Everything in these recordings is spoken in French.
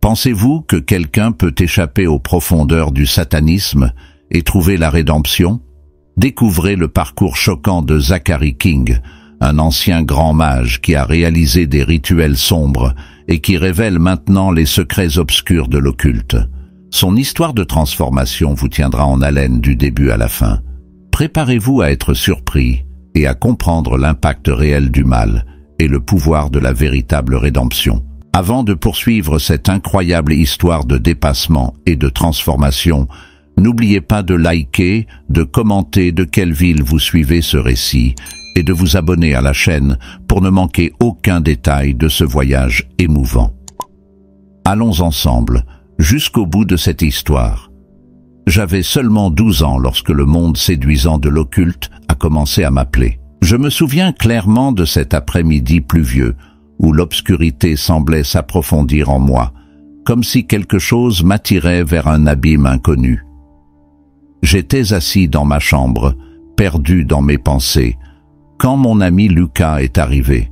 Pensez-vous que quelqu'un peut échapper aux profondeurs du satanisme et trouver la rédemption? Découvrez le parcours choquant de Zachary King, un ancien grand mage qui a réalisé des rituels sombres et qui révèle maintenant les secrets obscurs de l'occulte. Son histoire de transformation vous tiendra en haleine du début à la fin. Préparez-vous à être surpris et à comprendre l'impact réel du mal et le pouvoir de la véritable rédemption. Avant de poursuivre cette incroyable histoire de dépassement et de transformation, n'oubliez pas de liker, de commenter de quelle ville vous suivez ce récit et de vous abonner à la chaîne pour ne manquer aucun détail de ce voyage émouvant. Allons ensemble jusqu'au bout de cette histoire. J'avais seulement 12 ans lorsque le monde séduisant de l'occulte a commencé à m'appeler. Je me souviens clairement de cet après-midi pluvieux où l'obscurité semblait s'approfondir en moi, comme si quelque chose m'attirait vers un abîme inconnu. J'étais assis dans ma chambre, perdu dans mes pensées, quand mon ami Lucas est arrivé.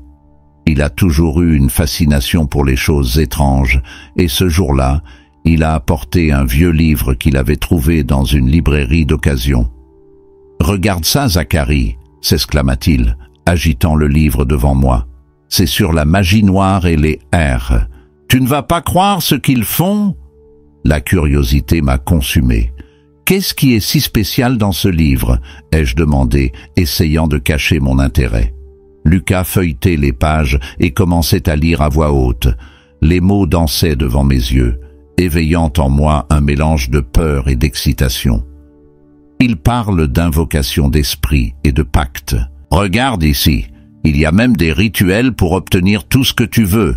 Il a toujours eu une fascination pour les choses étranges, et ce jour-là, il a apporté un vieux livre qu'il avait trouvé dans une librairie d'occasion. « Regarde ça, Zachary !» s'exclama-t-il, agitant le livre devant moi. « C'est sur la magie noire et les R. Tu ne vas pas croire ce qu'ils font ?» La curiosité m'a consumé. « Qu'est-ce qui est si spécial dans ce livre ?» ai-je demandé, essayant de cacher mon intérêt. Lucas feuilletait les pages et commençait à lire à voix haute. Les mots dansaient devant mes yeux, éveillant en moi un mélange de peur et d'excitation. Il parle d'invocation d'esprit et de pacte. « Regarde ici, il y a même des rituels pour obtenir tout ce que tu veux. »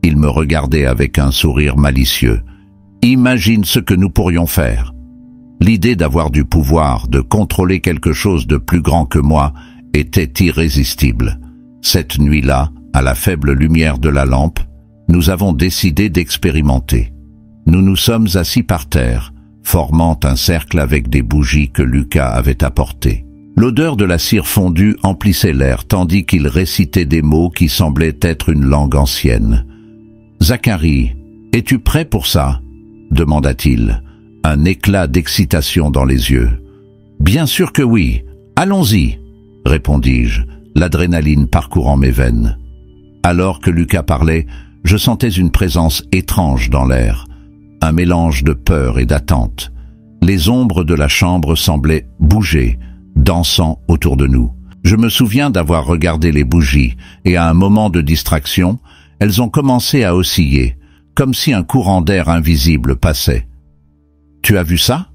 Il me regardait avec un sourire malicieux. « Imagine ce que nous pourrions faire. » L'idée d'avoir du pouvoir, de contrôler quelque chose de plus grand que moi, était irrésistible. Cette nuit-là, à la faible lumière de la lampe, nous avons décidé d'expérimenter. Nous nous sommes assis par terre, formant un cercle avec des bougies que Lucas avait apportées. L'odeur de la cire fondue emplissait l'air, tandis qu'il récitait des mots qui semblaient être une langue ancienne. « Zachary, es-tu prêt pour ça ?» demanda-t-il, un éclat d'excitation dans les yeux. « Bien sûr que oui, allons-y !» répondis-je, l'adrénaline parcourant mes veines. Alors que Lucas parlait, je sentais une présence étrange dans l'air, un mélange de peur et d'attente. Les ombres de la chambre semblaient bouger, dansant autour de nous. Je me souviens d'avoir regardé les bougies, et à un moment de distraction, elles ont commencé à osciller, comme si un courant d'air invisible passait. « Tu as vu ça ?»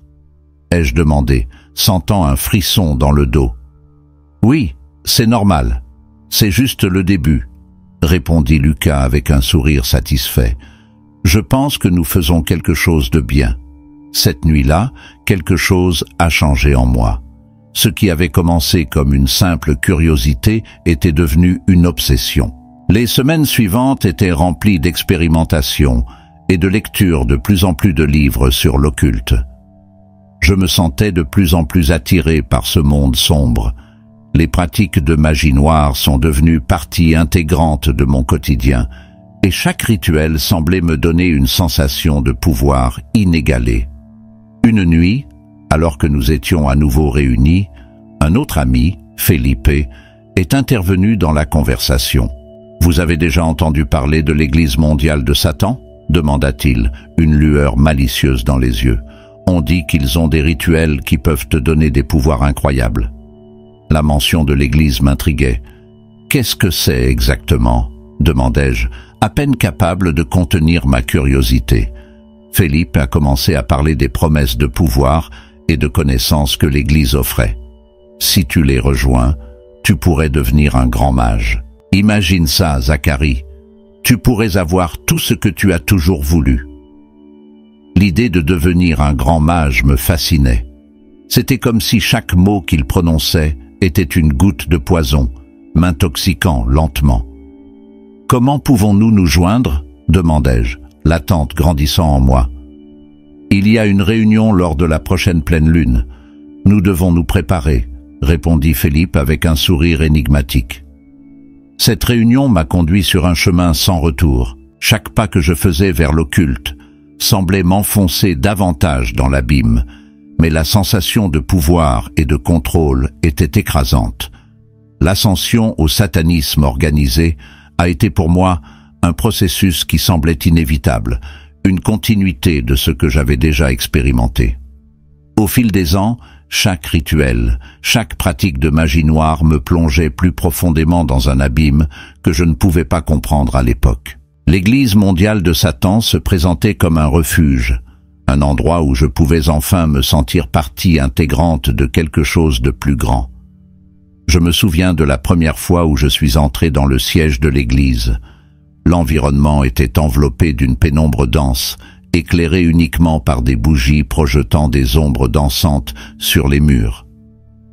ai-je demandé, sentant un frisson dans le dos. « Oui, c'est normal. C'est juste le début, » répondit Lucas avec un sourire satisfait. « Je pense que nous faisons quelque chose de bien. Cette nuit-là, quelque chose a changé en moi. Ce qui avait commencé comme une simple curiosité était devenu une obsession. » Les semaines suivantes étaient remplies d'expérimentations et de lectures de plus en plus de livres sur l'occulte. Je me sentais de plus en plus attiré par ce monde sombre. Les pratiques de magie noire sont devenues partie intégrante de mon quotidien, et chaque rituel semblait me donner une sensation de pouvoir inégalée. Une nuit, alors que nous étions à nouveau réunis, un autre ami, Felipe, est intervenu dans la conversation. « Vous avez déjà entendu parler de l'Église mondiale de Satan ?» demanda-t-il, une lueur malicieuse dans les yeux. « On dit qu'ils ont des rituels qui peuvent te donner des pouvoirs incroyables. » La mention de l'Église m'intriguait. « Qu'est-ce que c'est exactement ?» demandai-je, à peine capable de contenir ma curiosité. Felipe a commencé à parler des promesses de pouvoir et de connaissances que l'Église offrait. « Si tu les rejoins, tu pourrais devenir un grand mage. Imagine ça, Zachary. Tu pourrais avoir tout ce que tu as toujours voulu. » L'idée de devenir un grand mage me fascinait. C'était comme si chaque mot qu'il prononçait était une goutte de poison, m'intoxiquant lentement. « Comment pouvons-nous nous joindre ?» demandai-je, l'attente grandissant en moi. « Il y a une réunion lors de la prochaine pleine lune. Nous devons nous préparer, » répondit Felipe avec un sourire énigmatique. Cette réunion m'a conduit sur un chemin sans retour. Chaque pas que je faisais vers l'occulte semblait m'enfoncer davantage dans l'abîme, mais la sensation de pouvoir et de contrôle était écrasante. L'ascension au satanisme organisé a été pour moi un processus qui semblait inévitable, une continuité de ce que j'avais déjà expérimenté. Au fil des ans, chaque rituel, chaque pratique de magie noire me plongeait plus profondément dans un abîme que je ne pouvais pas comprendre à l'époque. L'Église mondiale de Satan se présentait comme un refuge, un endroit où je pouvais enfin me sentir partie intégrante de quelque chose de plus grand. Je me souviens de la première fois où je suis entré dans le siège de l'Église. L'environnement était enveloppé d'une pénombre dense, éclairé uniquement par des bougies projetant des ombres dansantes sur les murs.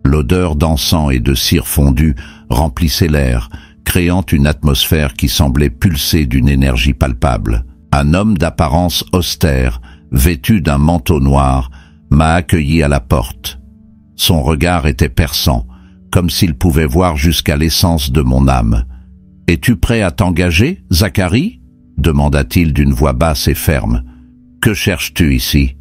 L'odeur d'encens et de cire fondue remplissait l'air, créant une atmosphère qui semblait pulser d'une énergie palpable. Un homme d'apparence austère, vêtu d'un manteau noir, m'a accueilli à la porte. Son regard était perçant, comme s'il pouvait voir jusqu'à l'essence de mon âme. « Es-tu prêt à t'engager, Zacharie ?» demanda-t-il d'une voix basse et ferme. « Que cherches-tu ici ?»«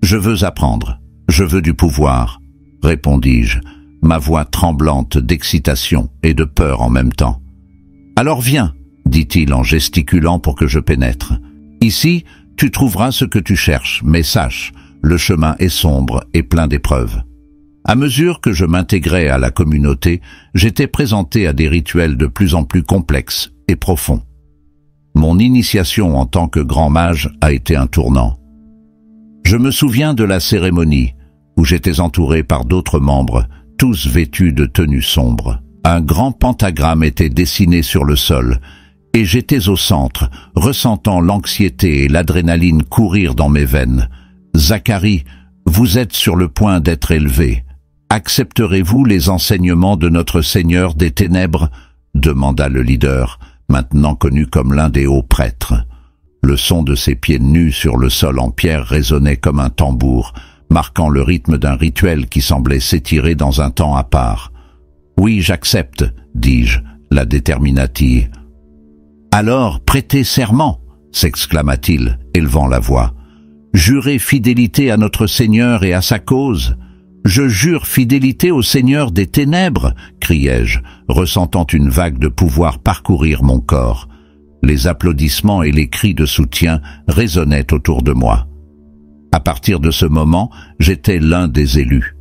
Je veux apprendre, je veux du pouvoir, » répondis-je, ma voix tremblante d'excitation et de peur en même temps. « Alors viens, » dit-il en gesticulant pour que je pénètre. « Ici, tu trouveras ce que tu cherches, mais sache, le chemin est sombre et plein d'épreuves. » À mesure que je m'intégrais à la communauté, j'étais présenté à des rituels de plus en plus complexes et profonds. Mon initiation en tant que grand mage a été un tournant. Je me souviens de la cérémonie, où j'étais entouré par d'autres membres, tous vêtus de tenues sombres. Un grand pentagramme était dessiné sur le sol, et j'étais au centre, ressentant l'anxiété et l'adrénaline courir dans mes veines. « Zacharie, vous êtes sur le point d'être élevé. Accepterez-vous les enseignements de notre Seigneur des Ténèbres ?» demanda le leader, maintenant connu comme l'un des hauts prêtres. Le son de ses pieds nus sur le sol en pierre résonnait comme un tambour, marquant le rythme d'un rituel qui semblait s'étirer dans un temps à part. « Oui, j'accepte, » dis-je, la déterminative. « Alors, prêtez serment !» s'exclama-t-il, élevant la voix. « Jurez fidélité à notre Seigneur et à sa cause. »« Je jure fidélité au Seigneur des Ténèbres !» criai-je, ressentant une vague de pouvoir parcourir mon corps. Les applaudissements et les cris de soutien résonnaient autour de moi. À partir de ce moment, j'étais l'un des élus.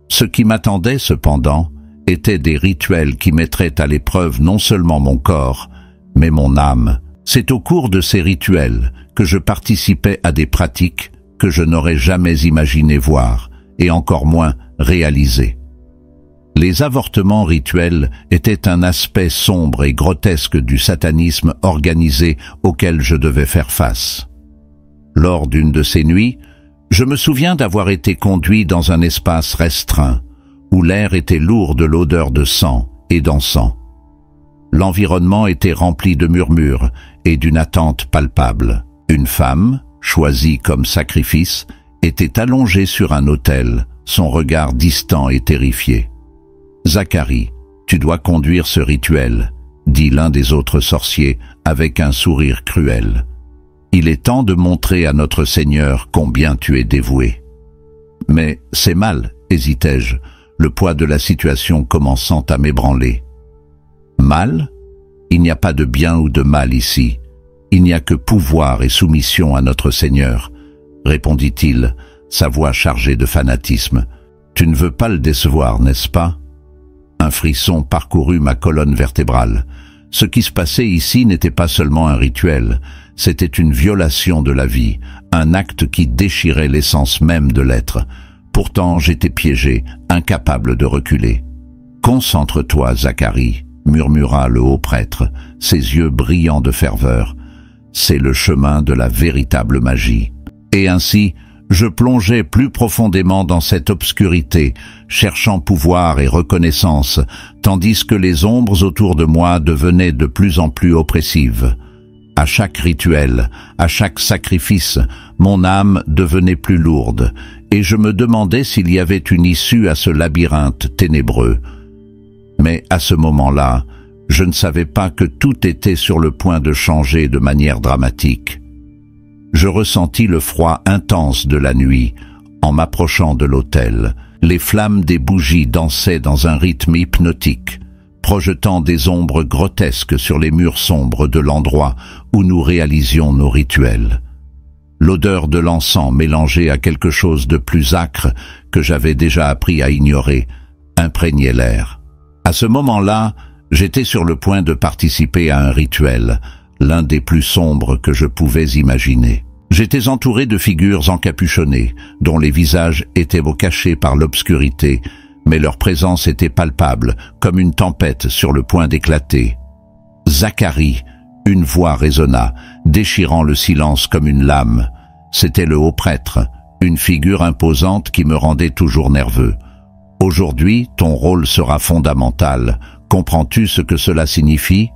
Ce qui m'attendait, cependant, étaient des rituels qui mettraient à l'épreuve non seulement mon corps, mais mon âme. C'est au cours de ces rituels que je participais à des pratiques que je n'aurais jamais imaginé voir, et encore moins réaliser. Les avortements rituels étaient un aspect sombre et grotesque du satanisme organisé auquel je devais faire face. Lors d'une de ces nuits, je me souviens d'avoir été conduit dans un espace restreint, où l'air était lourd de l'odeur de sang et d'encens. L'environnement était rempli de murmures et d'une attente palpable. Une femme, choisie comme sacrifice, était allongée sur un autel, son regard distant et terrifié. « Zacharie, tu dois conduire ce rituel, » dit l'un des autres sorciers avec un sourire cruel. « Il est temps de montrer à notre Seigneur combien tu es dévoué. » « Mais c'est mal, » hésitai-je, le poids de la situation commençant à m'ébranler. « Mal ? Il n'y a pas de bien ou de mal ici. Il n'y a que pouvoir et soumission à notre Seigneur, » répondit-il, sa voix chargée de fanatisme. « Tu ne veux pas le décevoir, n'est-ce pas ?» Un frisson parcourut ma colonne vertébrale. Ce qui se passait ici n'était pas seulement un rituel, c'était une violation de la vie, un acte qui déchirait l'essence même de l'être. Pourtant, j'étais piégé, incapable de reculer. « Concentre-toi, Zacharie », murmura le haut prêtre, ses yeux brillants de ferveur. « C'est le chemin de la véritable magie. » Et ainsi, je plongeais plus profondément dans cette obscurité, cherchant pouvoir et reconnaissance, tandis que les ombres autour de moi devenaient de plus en plus oppressives. À chaque rituel, à chaque sacrifice, mon âme devenait plus lourde, et je me demandais s'il y avait une issue à ce labyrinthe ténébreux. Mais à ce moment-là, Je ne savais pas que tout était sur le point de changer de manière dramatique. Je ressentis le froid intense de la nuit en m'approchant de l'autel. Les flammes des bougies dansaient dans un rythme hypnotique, projetant des ombres grotesques sur les murs sombres de l'endroit où nous réalisions nos rituels. L'odeur de l'encens mélangée à quelque chose de plus âcre que j'avais déjà appris à ignorer imprégnait l'air. À ce moment-là, j'étais sur le point de participer à un rituel, l'un des plus sombres que je pouvais imaginer. J'étais entouré de figures encapuchonnées, dont les visages étaient cachés par l'obscurité, mais leur présence était palpable, comme une tempête sur le point d'éclater. « Zacharie !» Une voix résonna, déchirant le silence comme une lame. C'était le haut prêtre, une figure imposante qui me rendait toujours nerveux. « Aujourd'hui, ton rôle sera fondamental. Comprends-tu ce que cela signifie ?»«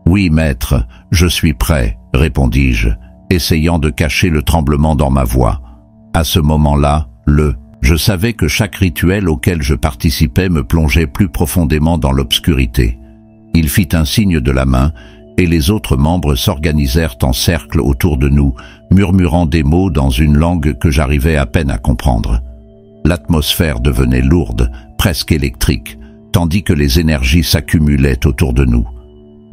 Oui, maître, je suis prêt, » répondis-je, essayant de cacher le tremblement dans ma voix. À ce moment-là, je savais que chaque rituel auquel je participais me plongeait plus profondément dans l'obscurité. Il fit un signe de la main, et les autres membres s'organisèrent en cercle autour de nous, murmurant des mots dans une langue que j'arrivais à peine à comprendre. L'atmosphère devenait lourde, presque électrique, tandis que les énergies s'accumulaient autour de nous.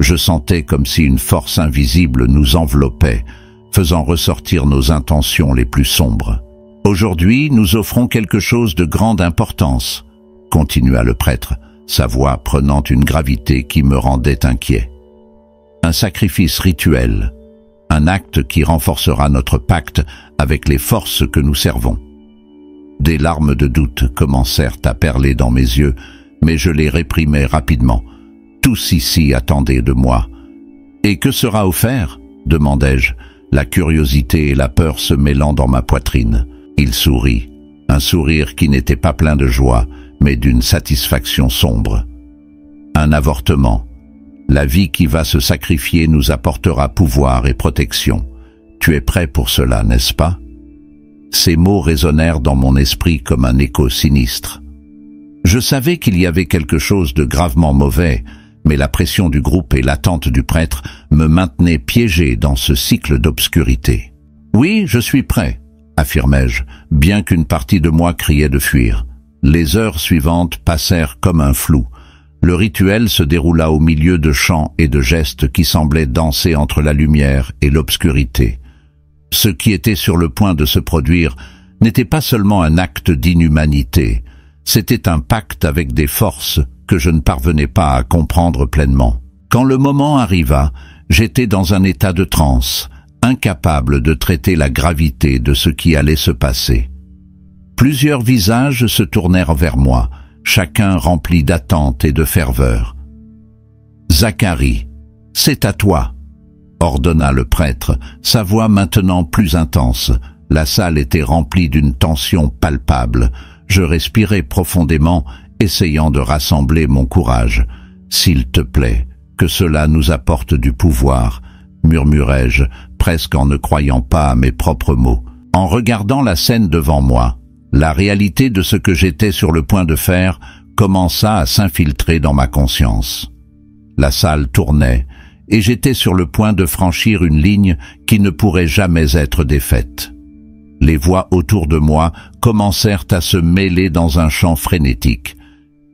Je sentais comme si une force invisible nous enveloppait, faisant ressortir nos intentions les plus sombres. « Aujourd'hui, nous offrons quelque chose de grande importance », continua le prêtre, sa voix prenant une gravité qui me rendait inquiet. Un sacrifice rituel, un acte qui renforcera notre pacte avec les forces que nous servons. Des larmes de doute commencèrent à perler dans mes yeux, mais je les réprimai rapidement. Tous ici attendaient de moi. « Et que sera offert ?» demandai-je, la curiosité et la peur se mêlant dans ma poitrine. Il sourit, un sourire qui n'était pas plein de joie, mais d'une satisfaction sombre. « Un avortement. La vie qui va se sacrifier nous apportera pouvoir et protection. Tu es prêt pour cela, n'est-ce pas ?» Ces mots résonnèrent dans mon esprit comme un écho sinistre. Je savais qu'il y avait quelque chose de gravement mauvais, mais la pression du groupe et l'attente du prêtre me maintenaient piégé dans ce cycle d'obscurité. « Oui, je suis prêt », affirmai-je, bien qu'une partie de moi criait de fuir. Les heures suivantes passèrent comme un flou. Le rituel se déroula au milieu de chants et de gestes qui semblaient danser entre la lumière et l'obscurité. Ce qui était sur le point de se produire n'était pas seulement un acte d'inhumanité, c'était un pacte avec des forces que je ne parvenais pas à comprendre pleinement. Quand le moment arriva, j'étais dans un état de transe, incapable de traiter la gravité de ce qui allait se passer. Plusieurs visages se tournèrent vers moi, chacun rempli d'attente et de ferveur. « Zacharie, c'est à toi !» ordonna le prêtre, sa voix maintenant plus intense. La salle était remplie d'une tension palpable. Je respirais profondément, essayant de rassembler mon courage. « S'il te plaît, que cela nous apporte du pouvoir », murmurai-je, presque en ne croyant pas à mes propres mots. En regardant la scène devant moi, la réalité de ce que j'étais sur le point de faire commença à s'infiltrer dans ma conscience. La salle tournait, et j'étais sur le point de franchir une ligne qui ne pourrait jamais être défaite. Les voix autour de moi commencèrent à se mêler dans un chant frénétique,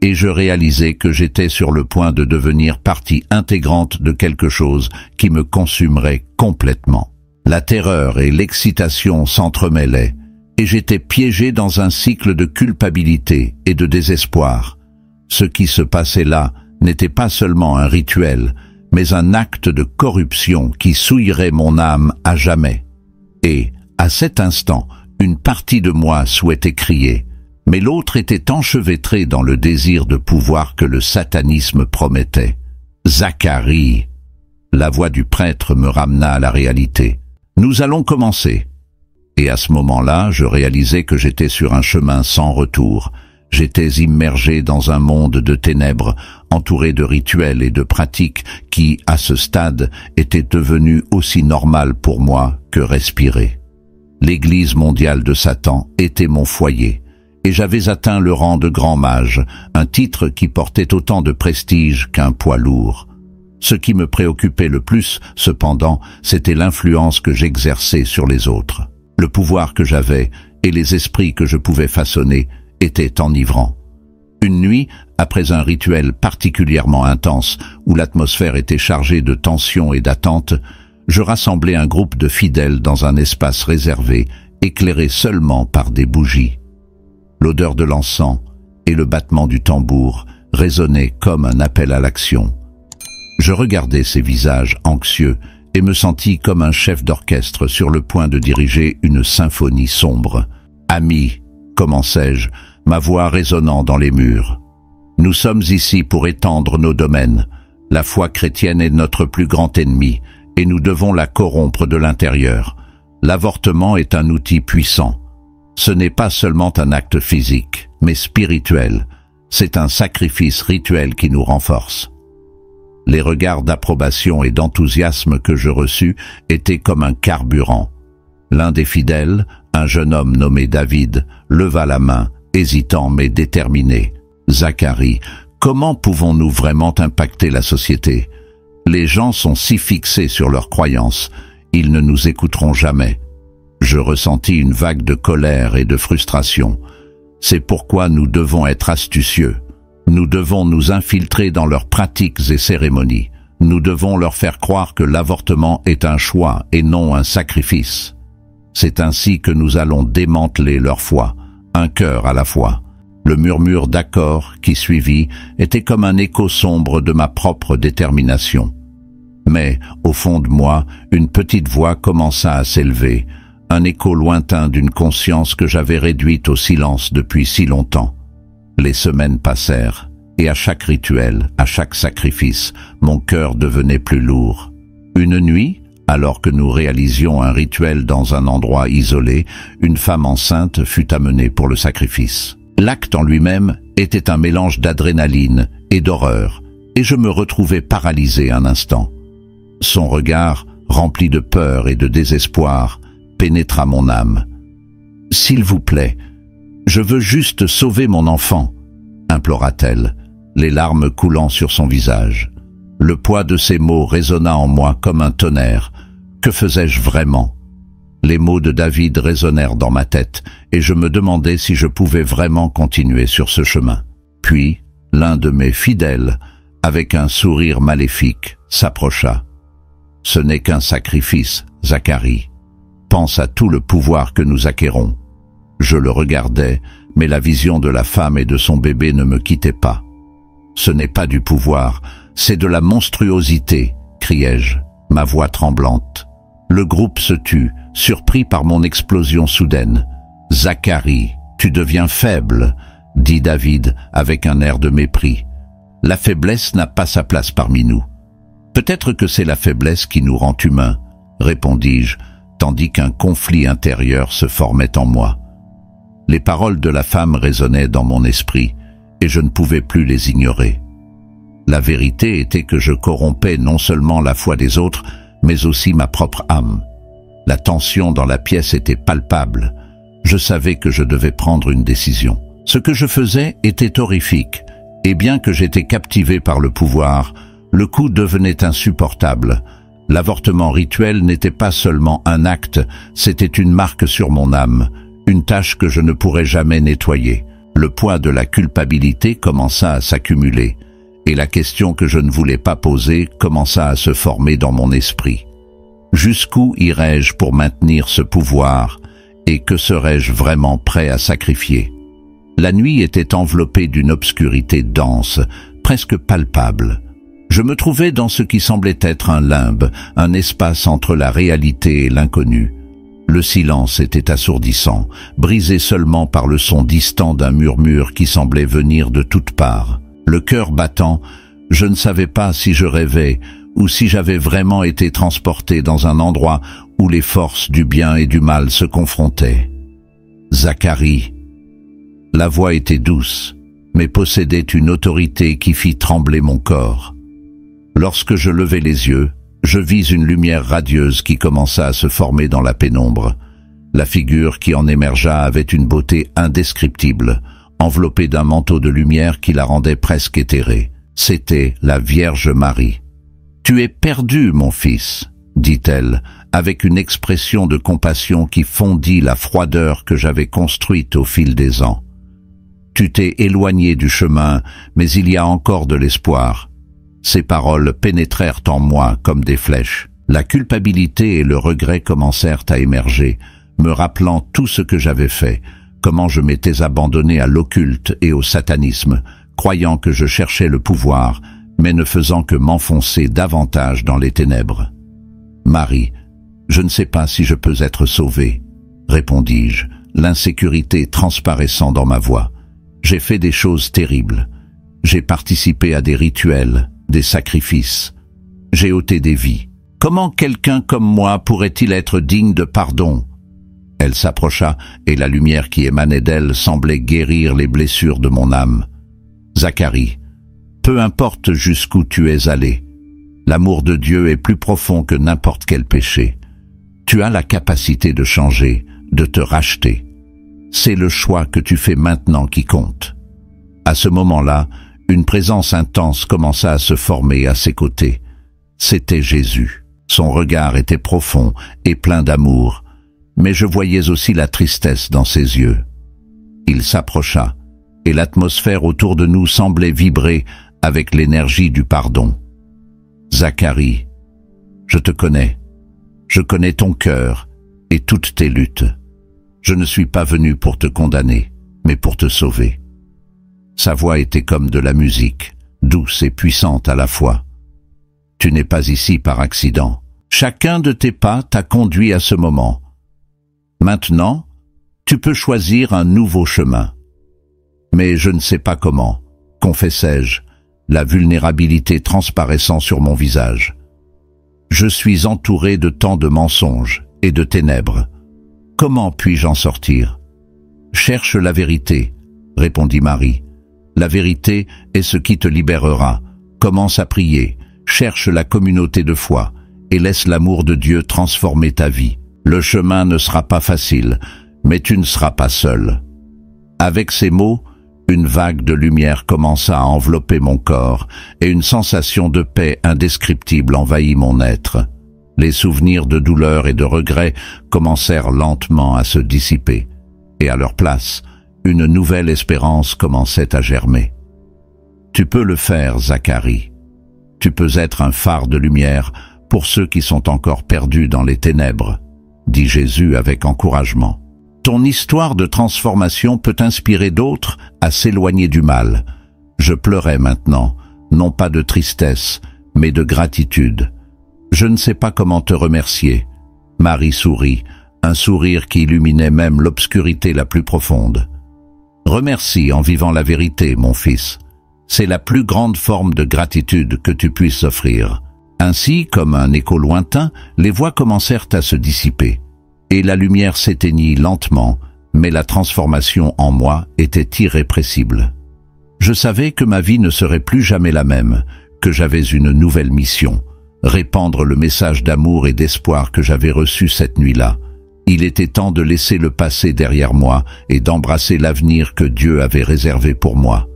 et je réalisais que j'étais sur le point de devenir partie intégrante de quelque chose qui me consumerait complètement. La terreur et l'excitation s'entremêlaient, et j'étais piégé dans un cycle de culpabilité et de désespoir. Ce qui se passait là n'était pas seulement un rituel, mais un acte de corruption qui souillerait mon âme à jamais. Et, à cet instant, une partie de moi souhaitait crier, mais l'autre était enchevêtrée dans le désir de pouvoir que le satanisme promettait. « Zacharie !» La voix du prêtre me ramena à la réalité. « Nous allons commencer. » Et à ce moment-là, je réalisais que j'étais sur un chemin sans retour. J'étais immergé dans un monde de ténèbres, entouré de rituels et de pratiques qui, à ce stade, étaient devenus aussi normales pour moi que respirer. L'Église mondiale de Satan était mon foyer, et j'avais atteint le rang de grand mage, un titre qui portait autant de prestige qu'un poids lourd. Ce qui me préoccupait le plus, cependant, c'était l'influence que j'exerçais sur les autres. Le pouvoir que j'avais et les esprits que je pouvais façonner étaient enivrants. Une nuit, après un rituel particulièrement intense, où l'atmosphère était chargée de tension et d'attente, je rassemblai un groupe de fidèles dans un espace réservé, éclairé seulement par des bougies. L'odeur de l'encens et le battement du tambour résonnaient comme un appel à l'action. Je regardais ces visages anxieux et me sentis comme un chef d'orchestre sur le point de diriger une symphonie sombre. « Amis », commençai-je, ma voix résonnant dans les murs. Nous sommes ici pour étendre nos domaines. La foi chrétienne est notre plus grand ennemi, et nous devons la corrompre de l'intérieur. L'avortement est un outil puissant. Ce n'est pas seulement un acte physique, mais spirituel. C'est un sacrifice rituel qui nous renforce. Les regards d'approbation et d'enthousiasme que je reçus étaient comme un carburant. L'un des fidèles, un jeune homme nommé David, leva la main, hésitant mais déterminé. « Zacharie, comment pouvons-nous vraiment impacter la société? Les gens sont si fixés sur leurs croyances, ils ne nous écouteront jamais. » Je ressentis une vague de colère et de frustration. C'est pourquoi nous devons être astucieux. Nous devons nous infiltrer dans leurs pratiques et cérémonies. Nous devons leur faire croire que l'avortement est un choix et non un sacrifice. C'est ainsi que nous allons démanteler leur foi, un cœur à la fois. Le murmure d'accord qui suivit était comme un écho sombre de ma propre détermination. Mais, au fond de moi, une petite voix commença à s'élever, un écho lointain d'une conscience que j'avais réduite au silence depuis si longtemps. Les semaines passèrent, et à chaque rituel, à chaque sacrifice, mon cœur devenait plus lourd. Une nuit, alors que nous réalisions un rituel dans un endroit isolé, une femme enceinte fut amenée pour le sacrifice. L'acte en lui-même était un mélange d'adrénaline et d'horreur, et je me retrouvais paralysé un instant. Son regard, rempli de peur et de désespoir, pénétra mon âme. « S'il vous plaît, je veux juste sauver mon enfant », implora-t-elle, les larmes coulant sur son visage. Le poids de ces mots résonna en moi comme un tonnerre. Que faisais-je vraiment? Les mots de David résonnèrent dans ma tête, et je me demandais si je pouvais vraiment continuer sur ce chemin. Puis, l'un de mes fidèles, avec un sourire maléfique, s'approcha. « Ce n'est qu'un sacrifice, Zacharie. Pense à tout le pouvoir que nous acquérons. » Je le regardais, mais la vision de la femme et de son bébé ne me quittait pas. « Ce n'est pas du pouvoir, c'est de la monstruosité, » criai-je, ma voix tremblante. Le groupe se tut, surpris par mon explosion soudaine. « Zacharie, tu deviens faible, » dit David avec un air de mépris. « La faiblesse n'a pas sa place parmi nous. »« Peut-être que c'est la faiblesse qui nous rend humains, » répondis-je, tandis qu'un conflit intérieur se formait en moi. Les paroles de la femme résonnaient dans mon esprit, et je ne pouvais plus les ignorer. La vérité était que je corrompais non seulement la foi des autres, mais aussi ma propre âme. La tension dans la pièce était palpable. Je savais que je devais prendre une décision. Ce que je faisais était horrifique, et bien que j'étais captivé par le pouvoir, le coup devenait insupportable. L'avortement rituel n'était pas seulement un acte, c'était une marque sur mon âme, une tâche que je ne pourrais jamais nettoyer. Le poids de la culpabilité commença à s'accumuler, et la question que je ne voulais pas poser commença à se former dans mon esprit. Jusqu'où irais-je pour maintenir ce pouvoir, et que serais-je vraiment prêt à sacrifier? La nuit était enveloppée d'une obscurité dense, presque palpable. Je me trouvais dans ce qui semblait être un limbe, un espace entre la réalité et l'inconnu. Le silence était assourdissant, brisé seulement par le son distant d'un murmure qui semblait venir de toutes parts. Le cœur battant, je ne savais pas si je rêvais ou si j'avais vraiment été transporté dans un endroit où les forces du bien et du mal se confrontaient. Zacharie. La voix était douce, mais possédait une autorité qui fit trembler mon corps. Lorsque je levai les yeux, je vis une lumière radieuse qui commença à se former dans la pénombre. La figure qui en émergea avait une beauté indescriptible, enveloppée d'un manteau de lumière qui la rendait presque éthérée. C'était la Vierge Marie. Tu es perdu, mon fils, dit-elle, avec une expression de compassion qui fondit la froideur que j'avais construite au fil des ans. Tu t'es éloigné du chemin, mais il y a encore de l'espoir. Ces paroles pénétrèrent en moi comme des flèches. La culpabilité et le regret commencèrent à émerger, me rappelant tout ce que j'avais fait, comment je m'étais abandonné à l'occulte et au satanisme, croyant que je cherchais le pouvoir, mais ne faisant que m'enfoncer davantage dans les ténèbres. Marie, je ne sais pas si je peux être sauvé, répondis-je, l'insécurité transparaissant dans ma voix. J'ai fait des choses terribles. J'ai participé à des rituels, des sacrifices. J'ai ôté des vies. Comment quelqu'un comme moi pourrait-il être digne de pardon? Elle s'approcha et la lumière qui émanait d'elle semblait guérir les blessures de mon âme. Zacharie, peu importe jusqu'où tu es allé, l'amour de Dieu est plus profond que n'importe quel péché. Tu as la capacité de changer, de te racheter. C'est le choix que tu fais maintenant qui compte. À ce moment-là, une présence intense commença à se former à ses côtés. C'était Jésus. Son regard était profond et plein d'amour, mais je voyais aussi la tristesse dans ses yeux. Il s'approcha, et l'atmosphère autour de nous semblait vibrer avec l'énergie du pardon. Zacharie, je te connais. Je connais ton cœur et toutes tes luttes. Je ne suis pas venu pour te condamner, mais pour te sauver. Sa voix était comme de la musique, douce et puissante à la fois. Tu n'es pas ici par accident. Chacun de tes pas t'a conduit à ce moment. Maintenant, tu peux choisir un nouveau chemin. Mais je ne sais pas comment, confessai-je, la vulnérabilité transparaissant sur mon visage. Je suis entouré de tant de mensonges et de ténèbres. Comment puis-je en sortir? Cherche la vérité, répondit Marie. La vérité est ce qui te libérera. Commence à prier, cherche la communauté de foi et laisse l'amour de Dieu transformer ta vie. Le chemin ne sera pas facile, mais tu ne seras pas seul. Avec ces mots, une vague de lumière commença à envelopper mon corps et une sensation de paix indescriptible envahit mon être. Les souvenirs de douleur et de regret commencèrent lentement à se dissiper, et à leur place, une nouvelle espérance commençait à germer. Tu peux le faire, Zacharie. Tu peux être un phare de lumière pour ceux qui sont encore perdus dans les ténèbres, dit Jésus avec encouragement. Ton histoire de transformation peut inspirer d'autres à s'éloigner du mal. Je pleurais maintenant, non pas de tristesse, mais de gratitude. Je ne sais pas comment te remercier. Marie sourit, un sourire qui illuminait même l'obscurité la plus profonde. Remercie en vivant la vérité, mon fils. C'est la plus grande forme de gratitude que tu puisses offrir. Ainsi, comme un écho lointain, les voix commencèrent à se dissiper. Et la lumière s'éteignit lentement, mais la transformation en moi était irrépressible. Je savais que ma vie ne serait plus jamais la même, que j'avais une nouvelle mission, répandre le message d'amour et d'espoir que j'avais reçu cette nuit-là. Il était temps de laisser le passé derrière moi et d'embrasser l'avenir que Dieu avait réservé pour moi.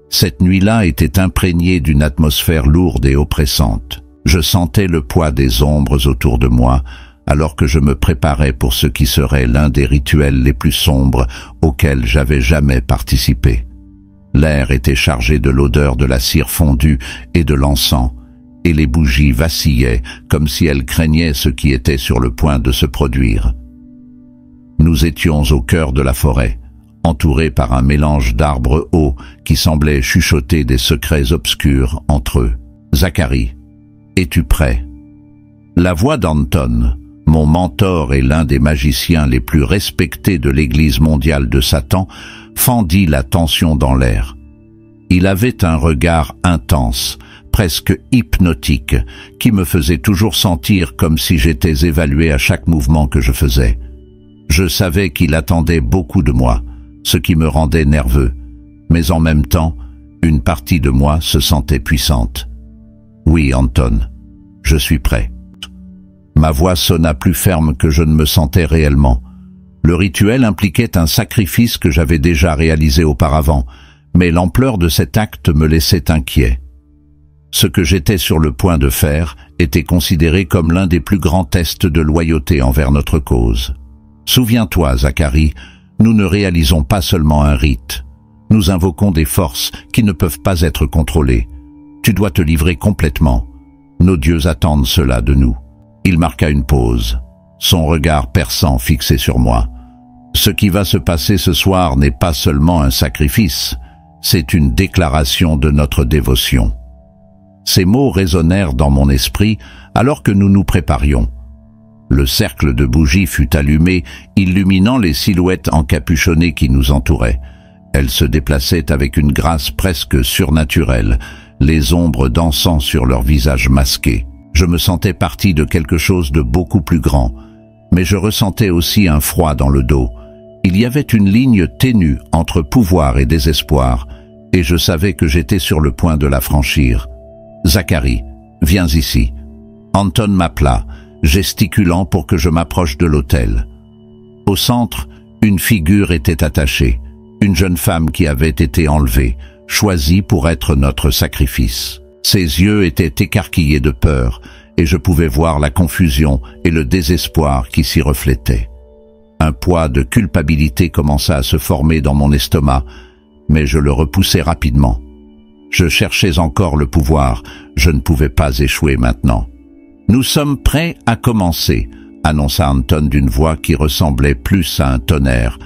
Cette nuit-là était imprégnée d'une atmosphère lourde et oppressante. Je sentais le poids des ombres autour de moi, alors que je me préparais pour ce qui serait l'un des rituels les plus sombres auxquels j'avais jamais participé. L'air était chargé de l'odeur de la cire fondue et de l'encens, et les bougies vacillaient comme si elles craignaient ce qui était sur le point de se produire. Nous étions au cœur de la forêt, entourés par un mélange d'arbres hauts qui semblaient chuchoter des secrets obscurs entre eux. Zacharie, es-tu prêt? La voix d'Anton, mon mentor et l'un des magiciens les plus respectés de l'Église mondiale de Satan, fendit la tension dans l'air. Il avait un regard intense, presque hypnotique, qui me faisait toujours sentir comme si j'étais évalué à chaque mouvement que je faisais. Je savais qu'il attendait beaucoup de moi, ce qui me rendait nerveux, mais en même temps, une partie de moi se sentait puissante. Oui, Anton, je suis prêt. Ma voix sonna plus ferme que je ne me sentais réellement. Le rituel impliquait un sacrifice que j'avais déjà réalisé auparavant, mais l'ampleur de cet acte me laissait inquiet. Ce que j'étais sur le point de faire était considéré comme l'un des plus grands tests de loyauté envers notre cause. Souviens-toi, Zacharie, nous ne réalisons pas seulement un rite. Nous invoquons des forces qui ne peuvent pas être contrôlées. Tu dois te livrer complètement. Nos dieux attendent cela de nous. Il marqua une pause, son regard perçant fixé sur moi. Ce qui va se passer ce soir n'est pas seulement un sacrifice, c'est une déclaration de notre dévotion. Ces mots résonnèrent dans mon esprit alors que nous nous préparions. Le cercle de bougies fut allumé, illuminant les silhouettes encapuchonnées qui nous entouraient. Elles se déplaçaient avec une grâce presque surnaturelle, les ombres dansant sur leurs visages masqués. Je me sentais partie de quelque chose de beaucoup plus grand, mais je ressentais aussi un froid dans le dos. Il y avait une ligne ténue entre pouvoir et désespoir, et je savais que j'étais sur le point de la franchir. « Zacharie, viens ici. » Anton m'appela, gesticulant pour que je m'approche de l'autel. Au centre, une figure était attachée, une jeune femme qui avait été enlevée, choisie pour être notre sacrifice. Ses yeux étaient écarquillés de peur, et je pouvais voir la confusion et le désespoir qui s'y reflétaient. Un poids de culpabilité commença à se former dans mon estomac, mais je le repoussai rapidement. Je cherchais encore le pouvoir, je ne pouvais pas échouer maintenant. « Nous sommes prêts à commencer », annonça Anton d'une voix qui ressemblait plus à un tonnerre.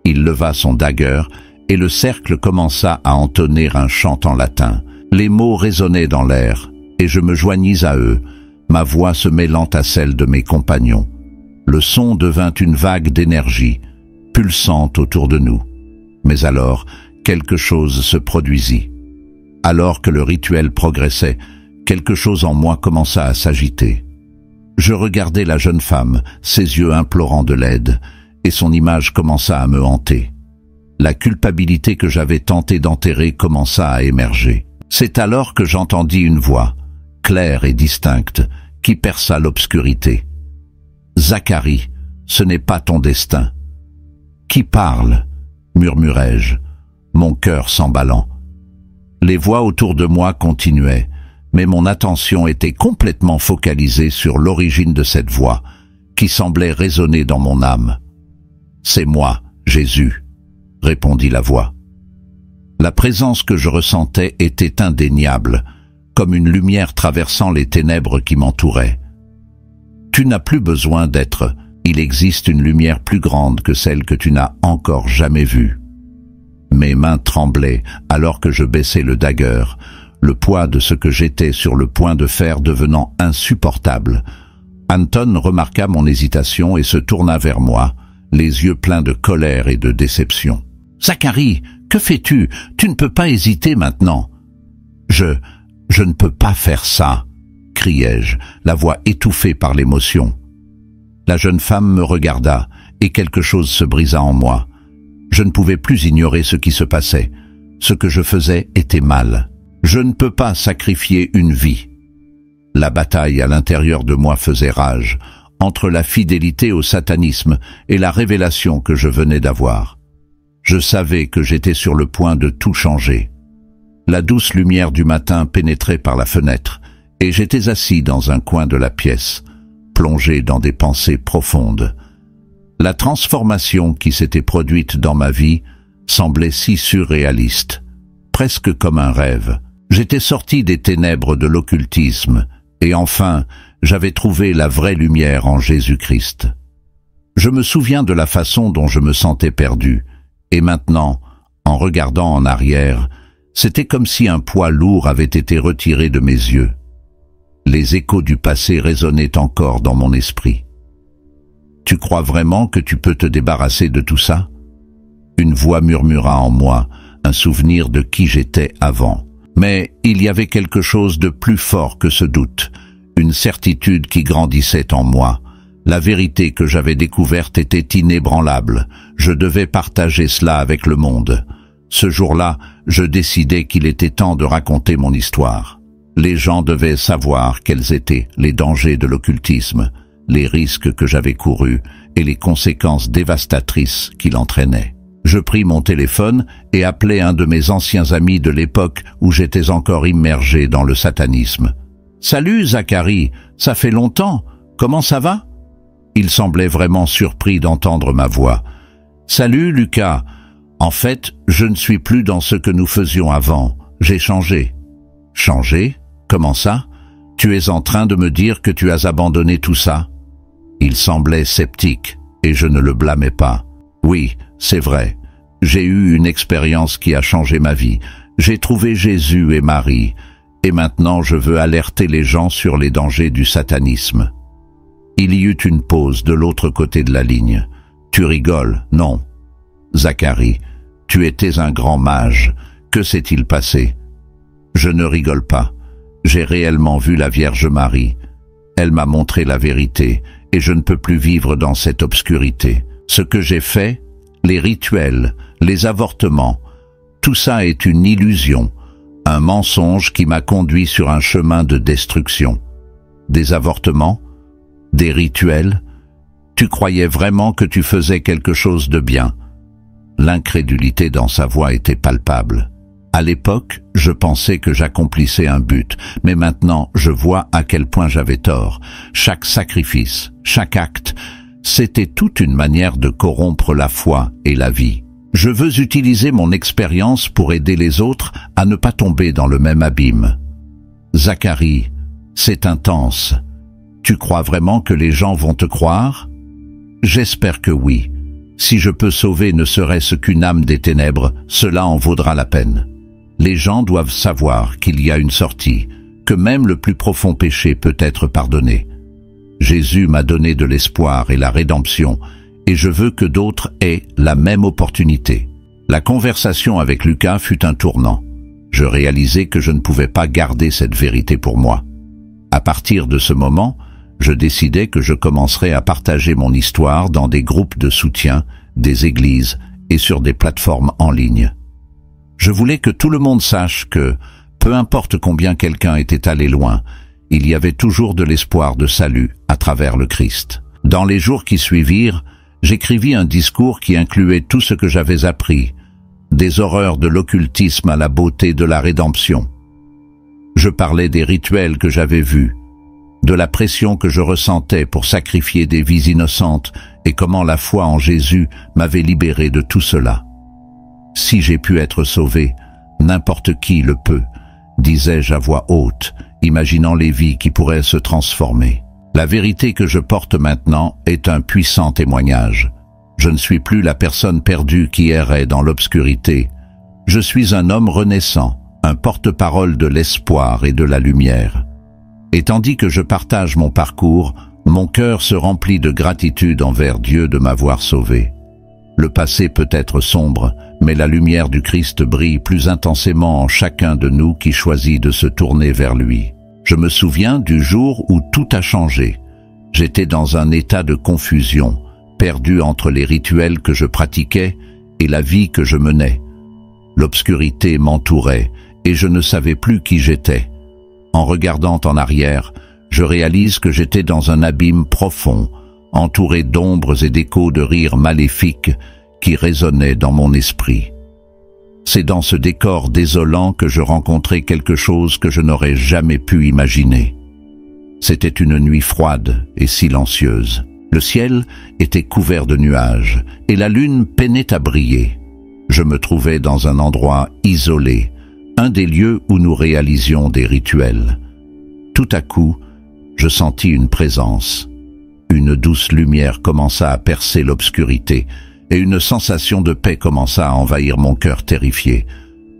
Il leva son dagger, et le cercle commença à entonner un chant en latin. Les mots résonnaient dans l'air, et je me joignis à eux, ma voix se mêlant à celle de mes compagnons. Le son devint une vague d'énergie, pulsante autour de nous. Mais alors, quelque chose se produisit. Alors que le rituel progressait, quelque chose en moi commença à s'agiter. Je regardais la jeune femme, ses yeux implorant de l'aide, et son image commença à me hanter. La culpabilité que j'avais tenté d'enterrer commença à émerger. C'est alors que j'entendis une voix, claire et distincte, qui perça l'obscurité. « Zacharie, ce n'est pas ton destin. »« Qui parle ?» murmurai-je, mon cœur s'emballant. Les voix autour de moi continuaient, mais mon attention était complètement focalisée sur l'origine de cette voix, qui semblait résonner dans mon âme. « C'est moi, Jésus », répondit la voix. La présence que je ressentais était indéniable, comme une lumière traversant les ténèbres qui m'entouraient. « Tu n'as plus besoin d'être, il existe une lumière plus grande que celle que tu n'as encore jamais vue. » Mes mains tremblaient alors que je baissais le dagger, le poids de ce que j'étais sur le point de faire devenant insupportable. Anton remarqua mon hésitation et se tourna vers moi, les yeux pleins de colère et de déception. « Zacharie, que fais-tu? Tu ne peux pas hésiter maintenant. »« Je ne peux pas faire ça, » criai-je, la voix étouffée par l'émotion. La jeune femme me regarda, et quelque chose se brisa en moi. Je ne pouvais plus ignorer ce qui se passait. Ce que je faisais était mal. Je ne peux pas sacrifier une vie. La bataille à l'intérieur de moi faisait rage, entre la fidélité au satanisme et la révélation que je venais d'avoir. Je savais que j'étais sur le point de tout changer. La douce lumière du matin pénétrait par la fenêtre, et j'étais assis dans un coin de la pièce, plongé dans des pensées profondes. La transformation qui s'était produite dans ma vie semblait si surréaliste, presque comme un rêve. J'étais sorti des ténèbres de l'occultisme, et enfin, j'avais trouvé la vraie lumière en Jésus-Christ. Je me souviens de la façon dont je me sentais perdu, et maintenant, en regardant en arrière, c'était comme si un poids lourd avait été retiré de mes yeux. Les échos du passé résonnaient encore dans mon esprit. « Tu crois vraiment que tu peux te débarrasser de tout ça ?» Une voix murmura en moi, un souvenir de qui j'étais avant. Mais il y avait quelque chose de plus fort que ce doute, une certitude qui grandissait en moi. La vérité que j'avais découverte était inébranlable. Je devais partager cela avec le monde. Ce jour-là, je décidai qu'il était temps de raconter mon histoire. Les gens devaient savoir quels étaient les dangers de l'occultisme, les risques que j'avais courus et les conséquences dévastatrices qu'il entraînait. Je pris mon téléphone et appelai un de mes anciens amis de l'époque où j'étais encore immergé dans le satanisme. « Salut Zacharie, ça fait longtemps, comment ça va ?» Il semblait vraiment surpris d'entendre ma voix. « Salut Lucas, en fait, je ne suis plus dans ce que nous faisions avant, j'ai changé. »« Changé? Comment ça? Tu es en train de me dire que tu as abandonné tout ça ?» Il semblait sceptique et je ne le blâmais pas. « Oui, c'est vrai. J'ai eu une expérience qui a changé ma vie. J'ai trouvé Jésus et Marie. Et maintenant je veux alerter les gens sur les dangers du satanisme. » Il y eut une pause de l'autre côté de la ligne. « Tu rigoles, non? Zacharie, tu étais un grand mage. Que s'est-il passé? » « Je ne rigole pas. J'ai réellement vu la Vierge Marie. Elle m'a montré la vérité et je ne peux plus vivre dans cette obscurité. Ce que j'ai fait, les rituels, les avortements, tout ça est une illusion, un mensonge qui m'a conduit sur un chemin de destruction. Des avortements? Des rituels? Tu croyais vraiment que tu faisais quelque chose de bien? » L'incrédulité dans sa voix était palpable. À l'époque, je pensais que j'accomplissais un but, mais maintenant je vois à quel point j'avais tort. Chaque sacrifice, chaque acte, c'était toute une manière de corrompre la foi et la vie. Je veux utiliser mon expérience pour aider les autres à ne pas tomber dans le même abîme. Zacharie, c'est intense. Tu crois vraiment que les gens vont te croire? J'espère que oui. Si je peux sauver ne serait-ce qu'une âme des ténèbres, cela en vaudra la peine. Les gens doivent savoir qu'il y a une sortie, que même le plus profond péché peut être pardonné. Jésus m'a donné de l'espoir et la rédemption, et je veux que d'autres aient la même opportunité. La conversation avec Lucas fut un tournant. Je réalisai que je ne pouvais pas garder cette vérité pour moi. À partir de ce moment, je décidai que je commencerais à partager mon histoire dans des groupes de soutien, des églises et sur des plateformes en ligne. Je voulais que tout le monde sache que, peu importe combien quelqu'un était allé loin, il y avait toujours de l'espoir de salut à travers le Christ. Dans les jours qui suivirent, j'écrivis un discours qui incluait tout ce que j'avais appris, des horreurs de l'occultisme à la beauté de la rédemption. Je parlais des rituels que j'avais vus, de la pression que je ressentais pour sacrifier des vies innocentes et comment la foi en Jésus m'avait libéré de tout cela. Si j'ai pu être sauvé, n'importe qui le peut, disais-je à voix haute, imaginant les vies qui pourraient se transformer. La vérité que je porte maintenant est un puissant témoignage. Je ne suis plus la personne perdue qui errait dans l'obscurité. Je suis un homme renaissant, un porte-parole de l'espoir et de la lumière. Et tandis que je partage mon parcours, mon cœur se remplit de gratitude envers Dieu de m'avoir sauvé. Le passé peut être sombre, mais la lumière du Christ brille plus intensément en chacun de nous qui choisit de se tourner vers lui. Je me souviens du jour où tout a changé. J'étais dans un état de confusion, perdu entre les rituels que je pratiquais et la vie que je menais. L'obscurité m'entourait et je ne savais plus qui j'étais. En regardant en arrière, je réalise que j'étais dans un abîme profond, entouré d'ombres et d'échos de rires maléfiques qui résonnaient dans mon esprit. C'est dans ce décor désolant que je rencontrai quelque chose que je n'aurais jamais pu imaginer. C'était une nuit froide et silencieuse. Le ciel était couvert de nuages et la lune peinait à briller. Je me trouvais dans un endroit isolé, un des lieux où nous réalisions des rituels. Tout à coup, je sentis une présence. Une douce lumière commença à percer l'obscurité et une sensation de paix commença à envahir mon cœur terrifié.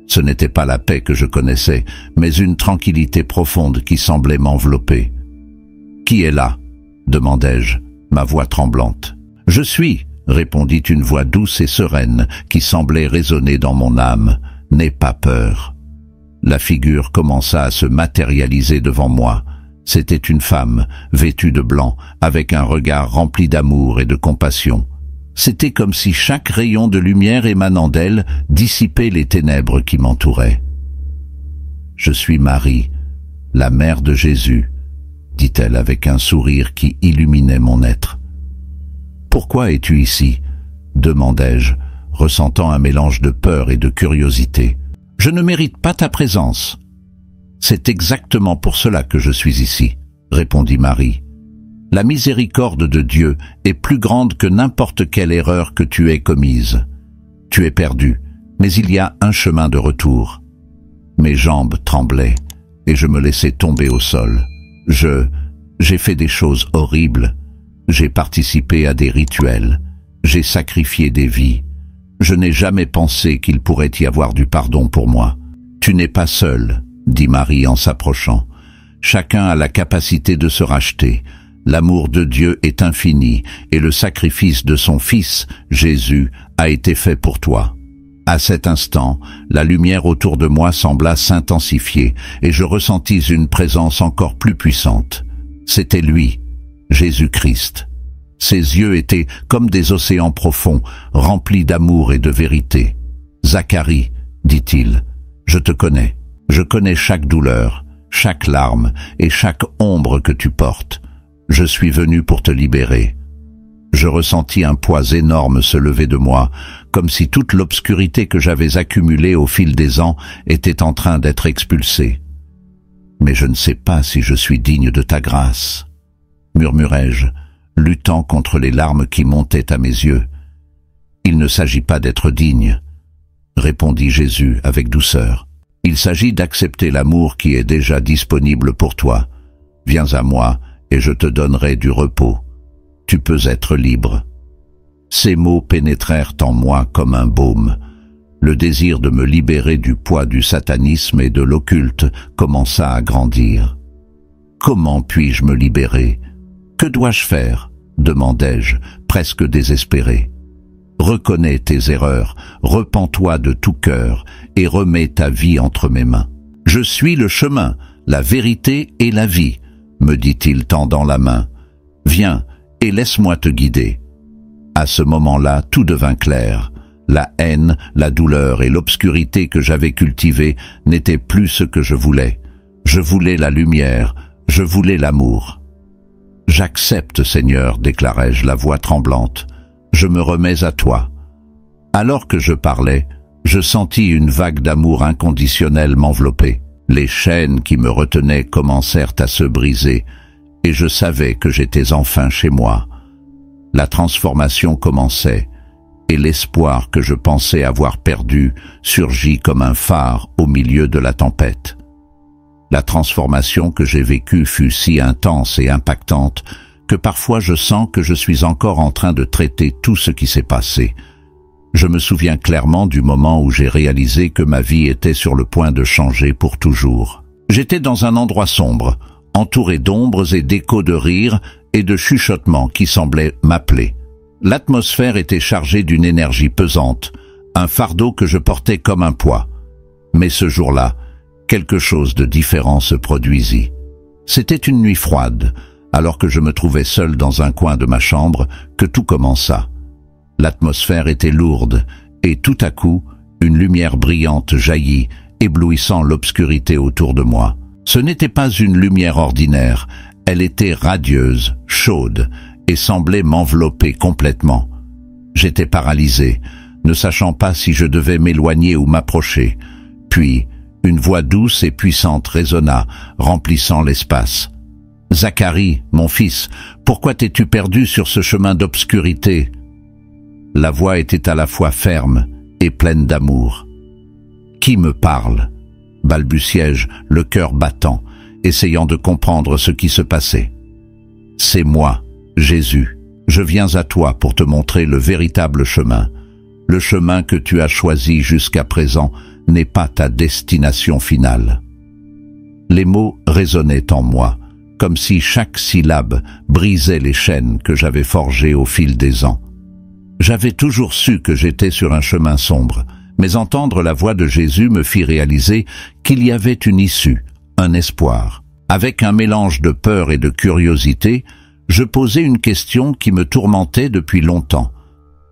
Ce n'était pas la paix que je connaissais, mais une tranquillité profonde qui semblait m'envelopper. « Qui est là ?» demandai-je, ma voix tremblante. « Je suis », répondit une voix douce et sereine qui semblait résonner dans mon âme. « N'aie pas peur. » La figure commença à se matérialiser devant moi. C'était une femme, vêtue de blanc, avec un regard rempli d'amour et de compassion. C'était comme si chaque rayon de lumière émanant d'elle dissipait les ténèbres qui m'entouraient. « Je suis Marie, la mère de Jésus, » dit-elle avec un sourire qui illuminait mon être. « Pourquoi es-tu ici ?» demandai-je, ressentant un mélange de peur et de curiosité. « Je ne mérite pas ta présence. »« C'est exactement pour cela que je suis ici, » répondit Marie. « La miséricorde de Dieu est plus grande que n'importe quelle erreur que tu aies commise. Tu es perdu, mais il y a un chemin de retour. » Mes jambes tremblaient et je me laissais tomber au sol. J'ai fait des choses horribles. J'ai participé à des rituels. J'ai sacrifié des vies. Je n'ai jamais pensé qu'il pourrait y avoir du pardon pour moi. « Tu n'es pas seul, » dit Marie en s'approchant. « Chacun a la capacité de se racheter. L'amour de Dieu est infini et le sacrifice de son Fils, Jésus, a été fait pour toi. » À cet instant, la lumière autour de moi sembla s'intensifier et je ressentis une présence encore plus puissante. C'était lui, Jésus-Christ. Ses yeux étaient comme des océans profonds, remplis d'amour et de vérité. « Zacharie, dit-il, je te connais. Je connais chaque douleur, chaque larme et chaque ombre que tu portes. Je suis venu pour te libérer. » Je ressentis un poids énorme se lever de moi, comme si toute l'obscurité que j'avais accumulée au fil des ans était en train d'être expulsée. « Mais je ne sais pas si je suis digne de ta grâce, » murmurai-je, luttant contre les larmes qui montaient à mes yeux. « Il ne s'agit pas d'être digne, » répondit Jésus avec douceur. « Il s'agit d'accepter l'amour qui est déjà disponible pour toi. Viens à moi et je te donnerai du repos. Tu peux être libre. » Ces mots pénétrèrent en moi comme un baume. Le désir de me libérer du poids du satanisme et de l'occulte commença à grandir. « Comment puis-je me libérer? Que dois-je faire ?» demandai-je, presque désespéré. « Reconnais tes erreurs, repens-toi de tout cœur et remets ta vie entre mes mains. Je suis le chemin, la vérité et la vie, » me dit-il tendant la main. « Viens et laisse-moi te guider. » À ce moment-là, tout devint clair. La haine, la douleur et l'obscurité que j'avais cultivées n'étaient plus ce que je voulais. Je voulais la lumière, je voulais l'amour. « J'accepte, Seigneur, déclarai-je, la voix tremblante. Je me remets à toi. » Alors que je parlais, je sentis une vague d'amour inconditionnel m'envelopper. Les chaînes qui me retenaient commencèrent à se briser, et je savais que j'étais enfin chez moi. La transformation commençait, et l'espoir que je pensais avoir perdu surgit comme un phare au milieu de la tempête. La transformation que j'ai vécue fut si intense et impactante que parfois je sens que je suis encore en train de traiter tout ce qui s'est passé. Je me souviens clairement du moment où j'ai réalisé que ma vie était sur le point de changer pour toujours. J'étais dans un endroit sombre, entouré d'ombres et d'échos de rires et de chuchotements qui semblaient m'appeler. L'atmosphère était chargée d'une énergie pesante, un fardeau que je portais comme un poids. Mais ce jour-là, quelque chose de différent se produisit. C'était une nuit froide, alors que je me trouvais seul dans un coin de ma chambre, que tout commença. L'atmosphère était lourde, et tout à coup, une lumière brillante jaillit, éblouissant l'obscurité autour de moi. Ce n'était pas une lumière ordinaire, elle était radieuse, chaude, et semblait m'envelopper complètement. J'étais paralysé, ne sachant pas si je devais m'éloigner ou m'approcher. Puis, une voix douce et puissante résonna, remplissant l'espace. « Zacharie, mon fils, pourquoi t'es-tu perdu sur ce chemin d'obscurité ?» La voix était à la fois ferme et pleine d'amour. « Qui me parle ?» balbutiai-je, le cœur battant, essayant de comprendre ce qui se passait. « C'est moi, Jésus. Je viens à toi pour te montrer le véritable chemin. Le chemin que tu as choisi jusqu'à présent n'est pas ta destination finale. » Les mots résonnaient en moi, comme si chaque syllabe brisait les chaînes que j'avais forgées au fil des ans. J'avais toujours su que j'étais sur un chemin sombre, mais entendre la voix de Jésus me fit réaliser qu'il y avait une issue, un espoir. Avec un mélange de peur et de curiosité, je posais une question qui me tourmentait depuis longtemps.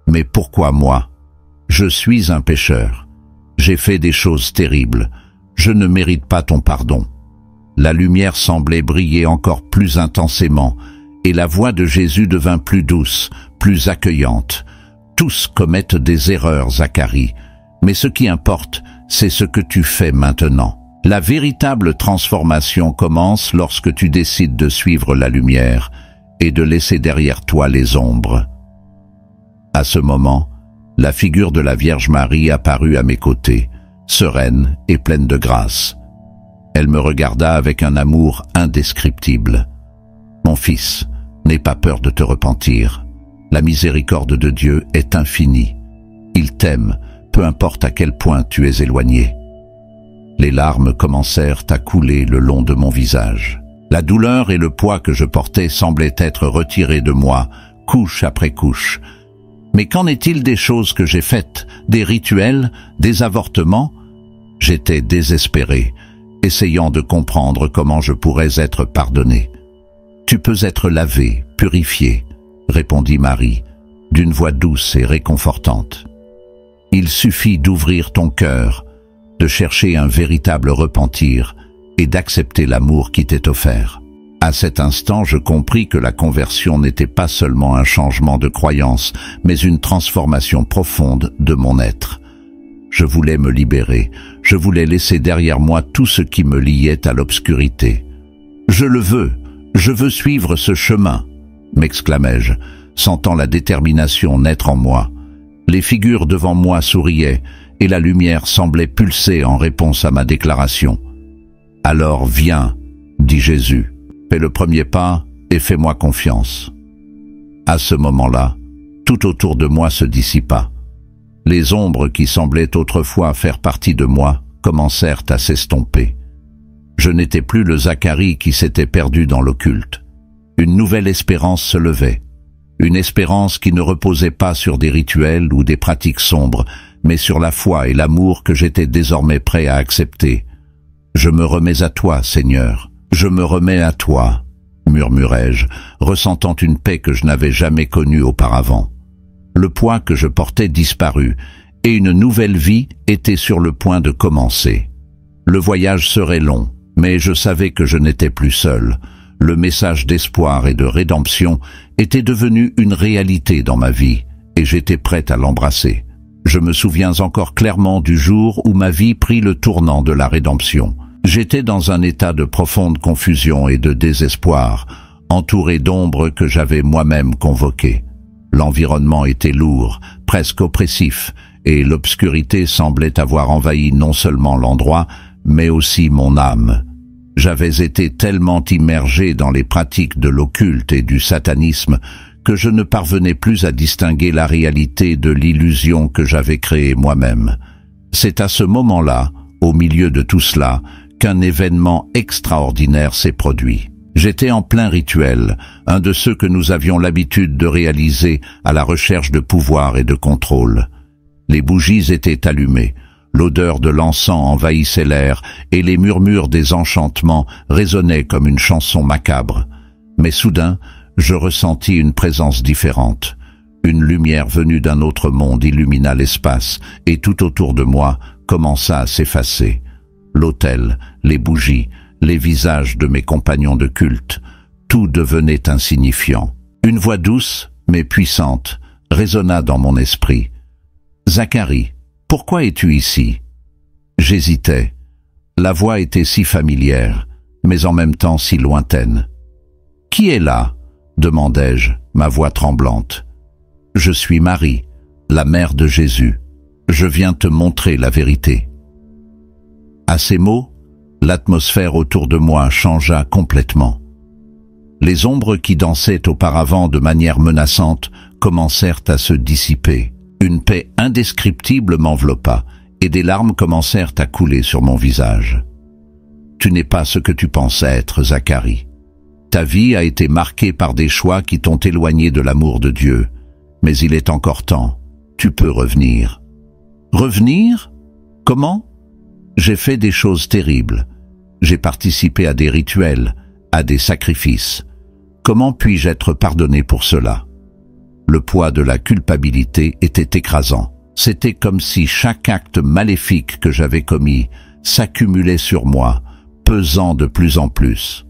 Mais pourquoi moi? Je suis un pécheur. J'ai fait des choses terribles. Je ne mérite pas ton pardon. La lumière semblait briller encore plus intensément, et la voix de Jésus devint plus douce, plus accueillante. Tous commettent des erreurs, Zacharie, mais ce qui importe, c'est ce que tu fais maintenant. La véritable transformation commence lorsque tu décides de suivre la lumière et de laisser derrière toi les ombres. À ce moment, la figure de la Vierge Marie apparut à mes côtés, sereine et pleine de grâce. Elle me regarda avec un amour indescriptible. « Mon fils, n'aie pas peur de te repentir. La miséricorde de Dieu est infinie. Il t'aime, peu importe à quel point tu es éloigné. » Les larmes commencèrent à couler le long de mon visage. La douleur et le poids que je portais semblaient être retirés de moi, couche après couche. Mais qu'en est-il des choses que j'ai faites, des rituels, des avortements? J'étais désespéré, essayant de comprendre comment je pourrais être pardonné. « Tu peux être lavé, purifié, » répondit Marie, d'une voix douce et réconfortante. « Il suffit d'ouvrir ton cœur, de chercher un véritable repentir et d'accepter l'amour qui t'est offert. » À cet instant, je compris que la conversion n'était pas seulement un changement de croyance, mais une transformation profonde de mon être. Je voulais me libérer, je voulais laisser derrière moi tout ce qui me liait à l'obscurité. « Je veux suivre ce chemin !» m'exclamai-je, sentant la détermination naître en moi. Les figures devant moi souriaient, et la lumière semblait pulser en réponse à ma déclaration. « Alors viens, dit Jésus, fais le premier pas et fais-moi confiance. » À ce moment-là, tout autour de moi se dissipa. Les ombres qui semblaient autrefois faire partie de moi commencèrent à s'estomper. Je n'étais plus le Zacharie qui s'était perdu dans l'occulte. Une nouvelle espérance se levait. Une espérance qui ne reposait pas sur des rituels ou des pratiques sombres, mais sur la foi et l'amour que j'étais désormais prêt à accepter. « Je me remets à toi, Seigneur, je me remets à toi », murmurai-je, ressentant une paix que je n'avais jamais connue auparavant. Le poids que je portais disparut, et une nouvelle vie était sur le point de commencer. Le voyage serait long, mais je savais que je n'étais plus seul. Le message d'espoir et de rédemption était devenu une réalité dans ma vie, et j'étais prêt à l'embrasser. Je me souviens encore clairement du jour où ma vie prit le tournant de la rédemption. J'étais dans un état de profonde confusion et de désespoir, entouré d'ombres que j'avais moi-même convoquées. L'environnement était lourd, presque oppressif, et l'obscurité semblait avoir envahi non seulement l'endroit, mais aussi mon âme. J'avais été tellement immergé dans les pratiques de l'occulte et du satanisme que je ne parvenais plus à distinguer la réalité de l'illusion que j'avais créée moi-même. C'est à ce moment-là, au milieu de tout cela, qu'un événement extraordinaire s'est produit. J'étais en plein rituel, un de ceux que nous avions l'habitude de réaliser à la recherche de pouvoir et de contrôle. Les bougies étaient allumées, l'odeur de l'encens envahissait l'air et les murmures des enchantements résonnaient comme une chanson macabre. Mais soudain, je ressentis une présence différente. Une lumière venue d'un autre monde illumina l'espace et tout autour de moi commença à s'effacer. L'autel, les bougies, les visages de mes compagnons de culte, tout devenait insignifiant. Une voix douce, mais puissante, résonna dans mon esprit. « Zacharie, pourquoi es-tu ici ?» J'hésitais. La voix était si familière, mais en même temps si lointaine. « Qui est là ?» demandai-je, ma voix tremblante. « Je suis Marie, la mère de Jésus. Je viens te montrer la vérité. » À ces mots, l'atmosphère autour de moi changea complètement. Les ombres qui dansaient auparavant de manière menaçante commencèrent à se dissiper. Une paix indescriptible m'enveloppa et des larmes commencèrent à couler sur mon visage. « Tu n'es pas ce que tu penses être, Zacharie. Ta vie a été marquée par des choix qui t'ont éloigné de l'amour de Dieu, mais il est encore temps. Tu peux revenir. » Revenir? Comment? J'ai fait des choses terribles. J'ai participé à des rituels, à des sacrifices. Comment puis-je être pardonné pour cela? Le poids de la culpabilité était écrasant. C'était comme si chaque acte maléfique que j'avais commis s'accumulait sur moi, pesant de plus en plus.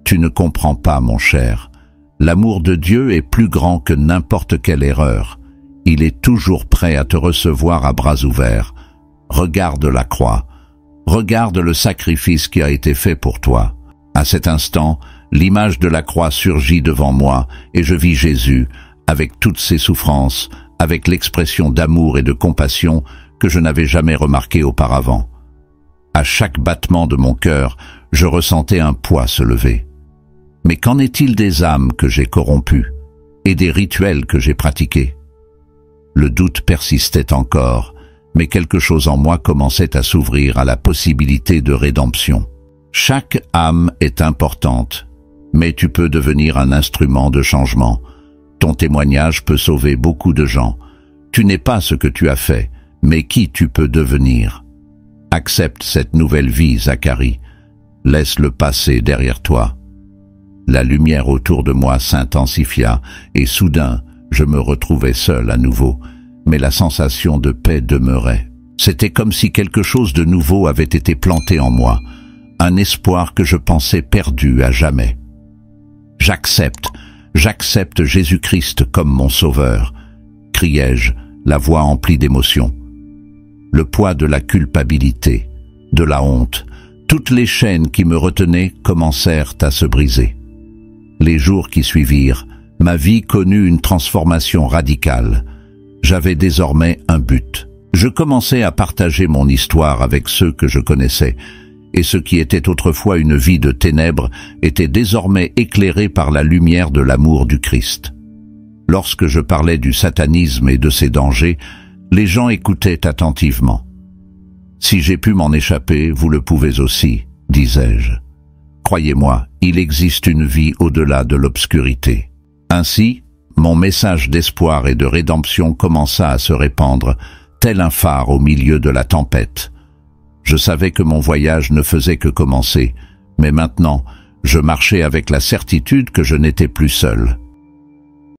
Tu ne comprends pas, mon cher. L'amour de Dieu est plus grand que n'importe quelle erreur. Il est toujours prêt à te recevoir à bras ouverts. Regarde la croix. Regarde le sacrifice qui a été fait pour toi. À cet instant, l'image de la croix surgit devant moi et je vis Jésus, avec toutes ses souffrances, avec l'expression d'amour et de compassion que je n'avais jamais remarquée auparavant. À chaque battement de mon cœur, je ressentais un poids se lever. Mais qu'en est-il des âmes que j'ai corrompues et des rituels que j'ai pratiqués? Le doute persistait encore, mais quelque chose en moi commençait à s'ouvrir à la possibilité de rédemption. Chaque âme est importante, mais tu peux devenir un instrument de changement. Ton témoignage peut sauver beaucoup de gens. Tu n'es pas ce que tu as fait, mais qui tu peux devenir. Accepte cette nouvelle vie, Zacharie. Laisse le passé derrière toi. La lumière autour de moi s'intensifia, et soudain, je me retrouvais seul à nouveau, mais la sensation de paix demeurait. C'était comme si quelque chose de nouveau avait été planté en moi, un espoir que je pensais perdu à jamais. J'accepte Jésus-Christ comme mon sauveur, criai-je, la voix emplie d'émotion. Le poids de la culpabilité, de la honte, toutes les chaînes qui me retenaient commencèrent à se briser. Les jours qui suivirent, ma vie connut une transformation radicale. J'avais désormais un but. Je commençais à partager mon histoire avec ceux que je connaissais, et ce qui était autrefois une vie de ténèbres était désormais éclairé par la lumière de l'amour du Christ. Lorsque je parlais du satanisme et de ses dangers, les gens écoutaient attentivement. « Si j'ai pu m'en échapper, vous le pouvez aussi, disais-je. Croyez-moi, il existe une vie au-delà de l'obscurité. » Ainsi, mon message d'espoir et de rédemption commença à se répandre, tel un phare au milieu de la tempête. Je savais que mon voyage ne faisait que commencer, mais maintenant, je marchais avec la certitude que je n'étais plus seul.